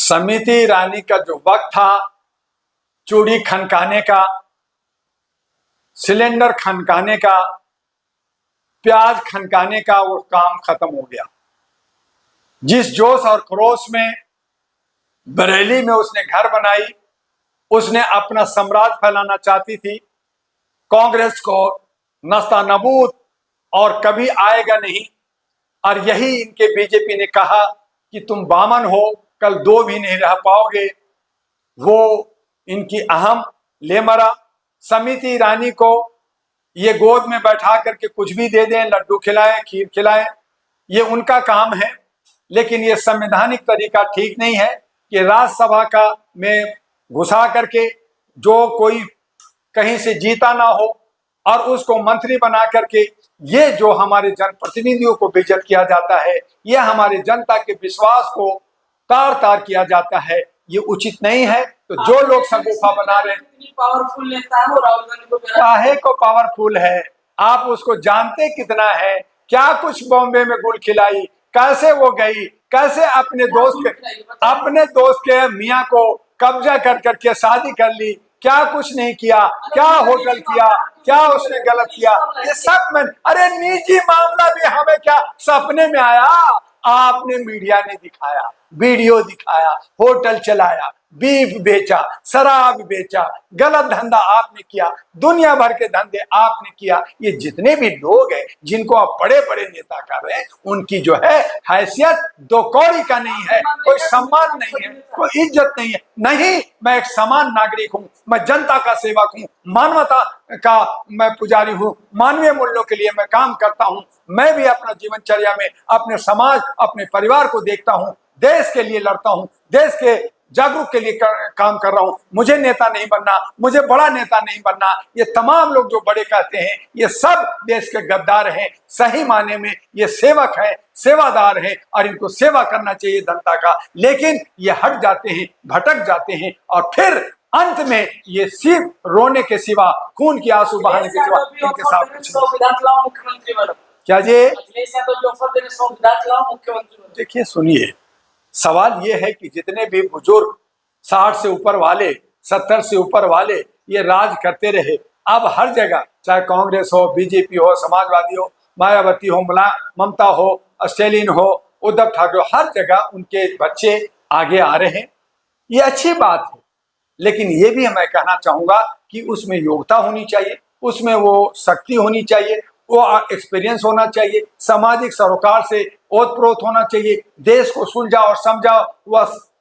स्मृति ईरानी का जो वक्त था चूड़ी खनकाने का, सिलेंडर खनकाने का, प्याज खनकाने का, वो काम खत्म हो गया। जिस जोश और क्रोश में बरेली में उसने घर बनाई, उसने अपना साम्राज्य फैलाना चाहती थी। कांग्रेस को नस्ता नबूद और कभी आएगा नहीं। और यही इनके बीजेपी ने कहा कि तुम बामन हो, कल दो भी नहीं रह पाओगे। वो इनकी अहम ले मरा। स्मृति ईरानी को ये गोद में बैठा करके कुछ भी दे दें, लड्डू खिलाएं, खीर खिलाएं, ये उनका काम है। लेकिन ये संवैधानिक तरीका ठीक नहीं है कि राज्यसभा का में घुसा करके जो कोई कहीं से जीता ना हो और उसको मंत्री बना करके ये जो हमारे जनप्रतिनिधियों को बेइज्जत किया जाता है, ये हमारे जनता के विश्वास को तार तार किया जाता है, ये उचित नहीं है। तो जो लोग सगुफा बना रहे हैं, पावरफुल नेता है, राहुल गांधी को काहे को पावरफुल है, आप उसको जानते कितना है? क्या कुछ बॉम्बे में गुल खिलाई, कैसे वो गई, कैसे अपने दोस्त के मियाँ को कब्जा कर करके शादी कर ली, क्या कुछ नहीं किया, क्या होटल किया, क्या उसने गलत किया, ये सब में। अरे निजी मामला भी हमें क्या सपने में आया? आपने मीडिया ने दिखाया, वीडियो दिखाया, होटल चलाया, बीफ बेचा, शराब बेचा, गलत धंधा आपने किया, दुनिया भर के धंधे आपने किया। ये जितने भी लोग हैं जिनको आप बड़े बड़े नेता कर रहे हैं, उनकी जो है हैसियत दो कौड़ी का नहीं है, कोई सम्मान नहीं है, कोई इज्जत नहीं है। नहीं, मैं एक समान नागरिक हूं, मैं जनता का सेवक हूं, मानवता का मैं पुजारी हूं, मानवीय मूल्यों के लिए मैं काम करता हूं। मैं भी अपना जीवनचर्या में अपने समाज, अपने परिवार को देखता हूं, देश के लिए लड़ता हूं, देश के जागरूक के लिए काम कर रहा हूं। मुझे नेता नहीं बनना, मुझे बड़ा नेता नहीं बनना। ये तमाम लोग जो बड़े कहते हैं, ये सब देश के गद्दार हैं। सही माने में ये सेवक हैं, सेवादार हैं, और इनको सेवा करना चाहिए जनता का। लेकिन ये हट जाते हैं, भटक जाते हैं, और फिर अंत में ये सिर्फ रोने के सिवा, खून की आंसू बहाने के सिवा इनके साथ कुछ नहीं। क्या जी? देखिए, सुनिए, सवाल ये है कि जितने भी बुजुर्ग 60 से ऊपर वाले, 70 से ऊपर वाले ये राज करते रहे, अब हर जगह, चाहे कांग्रेस हो, बीजेपी हो, समाजवादी हो, मायावती हो, ममता हो, स्टालिन हो, उद्धव ठाकरे, हर जगह उनके बच्चे आगे आ रहे हैं। ये अच्छी बात है, लेकिन ये भी मैं कहना चाहूंगा कि उसमें योग्यता होनी चाहिए, उसमें वो शक्ति होनी चाहिए, वो एक्सपीरियंस होना चाहिए, सामाजिक सरोकार से ओतप्रोत होना चाहिए, देश को सुलझा और समझा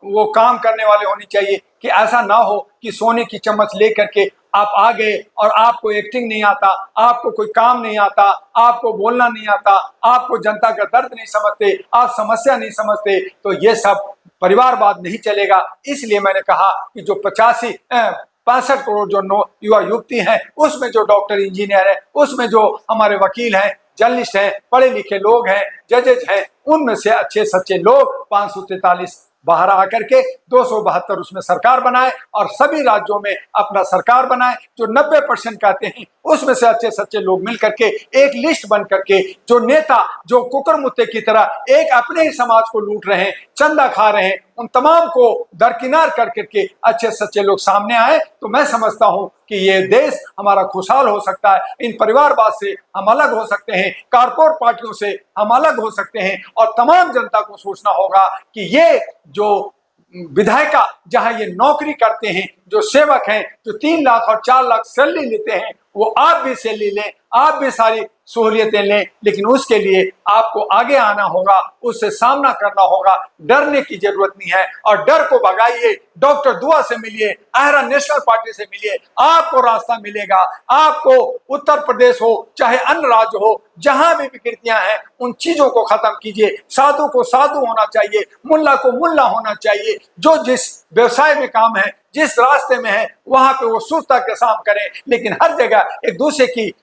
वो काम करने वाले होने चाहिए। कि ऐसा ना हो कि सोने की चम्मच लेकर के आप आ गए और आपको एक्टिंग नहीं आता, आपको कोई काम नहीं आता, आपको बोलना नहीं आता, आपको जनता का दर्द नहीं समझते, आप समस्या नहीं समझते, तो ये सब परिवारवाद नहीं चलेगा। इसलिए मैंने कहा कि जो 65 करोड़ जो युवा युवती हैं, उसमें जो डॉक्टर, इंजीनियर है, उसमें जो हमारे वकील हैं, जर्नलिस्ट हैं, पढ़े लिखे लोग हैं, जजेज हैं, उनमें से अच्छे सच्चे लोग 543 बाहर आकर के 272 उसमें सरकार बनाए, और सभी राज्यों में अपना सरकार बनाए। जो 90% कहते हैं, उसमें से अच्छे सच्चे लोग मिल करके एक लिस्ट बन करके, जो नेता जो कुकर मुत्ते की तरह एक अपने ही समाज को लूट रहे हैं, चंदा खा रहे हैं, उन तमाम को दरकिनार कर करके अच्छे सच्चे लोग सामने आए, तो मैं समझता हूं कि ये देश हमारा खुशहाल हो सकता है। इन परिवारवाद से हम अलग हो सकते हैं, कारपोरेट पार्टियों से हम अलग हो सकते हैं, और तमाम जनता को सोचना होगा कि ये जो विधायिका जहां ये नौकरी करते हैं, जो सेवक हैं, जो 3 लाख और 4 लाख सैलरी लेते हैं, वो आप भी सैलरी लें, आप भी सारी सहूलियतें लें, लेकिन उसके लिए आपको आगे आना होगा, उससे सामना करना होगा। डरने की जरूरत नहीं है, और डर को भगाइए। डॉक्टर दुआ से मिलिए, आहरा नेशनल पार्टी से मिलिए, आपको रास्ता मिलेगा। आपको उत्तर प्रदेश हो चाहे अन्य राज्य हो, जहां भी विकृतियां हैं, उन चीजों को खत्म कीजिए। साधु को साधु होना चाहिए, मुल्ला को मुल्ला होना चाहिए। जो जिस व्यवसाय में काम है, जिस रास्ते में है, वहां पे वो सुस्ता के साथ करें, लेकिन हर जगह एक दूसरे की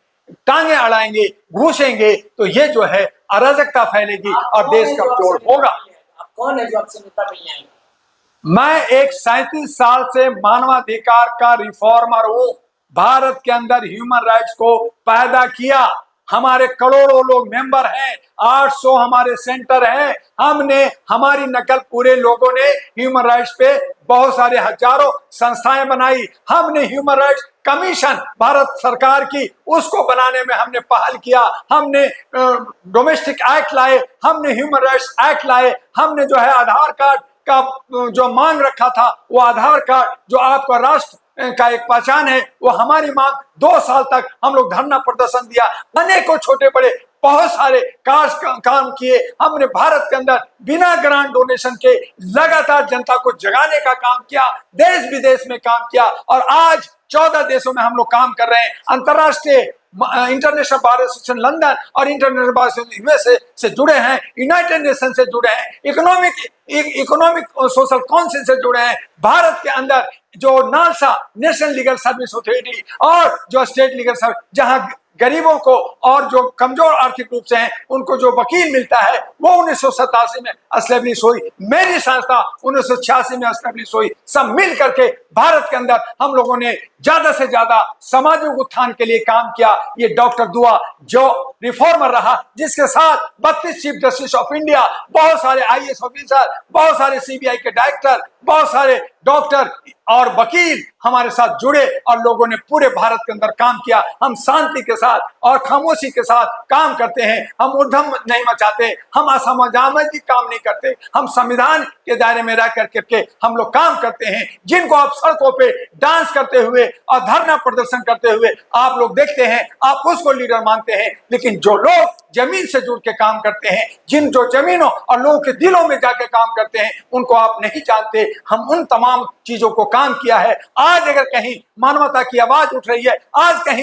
टांगे अड़ाएंगे, घुसेंगे, तो ये जो है अराजकता फैलेगी और देश कमजोर होगा। कौन है जो आपसे नेता मिलने आए? मैं एक 37 साल से मानवाधिकार का रिफॉर्मर हूं। भारत के अंदर ह्यूमन राइट्स को पैदा किया, हमारे करोड़ों लोग मेंबर हैं, 800 हमारे सेंटर हैं। हमने हमारी नकल पूरे लोगों ने ह्यूमन राइट्स पे बहुत सारे हजारों संस्थाएं बनाई। हमने ह्यूमन राइट्स कमीशन भारत सरकार की, उसको बनाने में हमने पहल किया। हमने डोमेस्टिक एक्ट लाए, हमने ह्यूमन राइट्स एक्ट लाए, हमने जो है आधार कार्ड का जो मांग रखा था, वो आधार कार्ड जो आपका राष्ट्र का एक पहचान है, वो हमारी मांग 2 साल तक हम लोग धरना प्रदर्शन दिया। अनेकों छोटे बड़े बहुत सारे काम किए। हमने भारत के अंदर बिना ग्रांट डोनेशन के लगातार जनता को जगाने का काम किया, देश विदेश में काम किया, और आज 14 देशों में हम लोग काम कर रहे हैं। अंतर्राष्ट्रीय इंटरनेशनल बार एसोसिएशन लंदन और इंटरनेशनल बार एसोसिएशन यूएसए से जुड़े हैं, यूनाइटेड नेशन से जुड़े हैं, इकोनॉमिक और सोशल काउंसिल से जुड़े हैं। भारत के अंदर जो NALSA national legal service authority और जो स्टेट लीगल सर्विस, जहां गरीबों को और जो कमजोर आर्थिक रूप से हैं उनको जो वकील मिलता है, वो 1987 में एस्टेब्लिश हुई। मेरी संस्था 1986 में एस्टेब्लिश हुई। सब मिल करके भारत के अंदर हम लोगों ने ज्यादा से ज्यादा सामाजिक उत्थान के लिए काम किया। ये डॉक्टर दुआ जो रिफॉर्मर रहा, जिसके साथ 32 चीफ जस्टिस ऑफ इंडिया, बहुत सारे आईएएस ऑफिसर, बहुत सारे सीबीआई के डायरेक्टर, बहुत सारे डॉक्टर और वकील हमारे साथ जुड़े और लोगों ने पूरे भारत के अंदर काम किया। हम शांति के साथ और खामोशी के साथ काम करते हैं। हम उद्यम नहीं मचाते, हम असामाजिक काम नहीं करते। हम संविधान के दायरे में रह करके हम लोग काम करते हैं। जिनको आप सड़कों पे डांस करते हुए और धरना प्रदर्शन करते हुए आप लोग देखते हैं, आप उसको लीडर मानते हैं, लेकिन जो लोग जमीन से जुड़ के काम करते हैं, जिन जो जमीनों और लोगों के दिलों में जाके काम करते हैं, उनको आप नहीं जानते। हम उन तमाम चीजों को काम किया है। आज अगर कहीं मानवता की आवाज उठ रही है, आज कहीं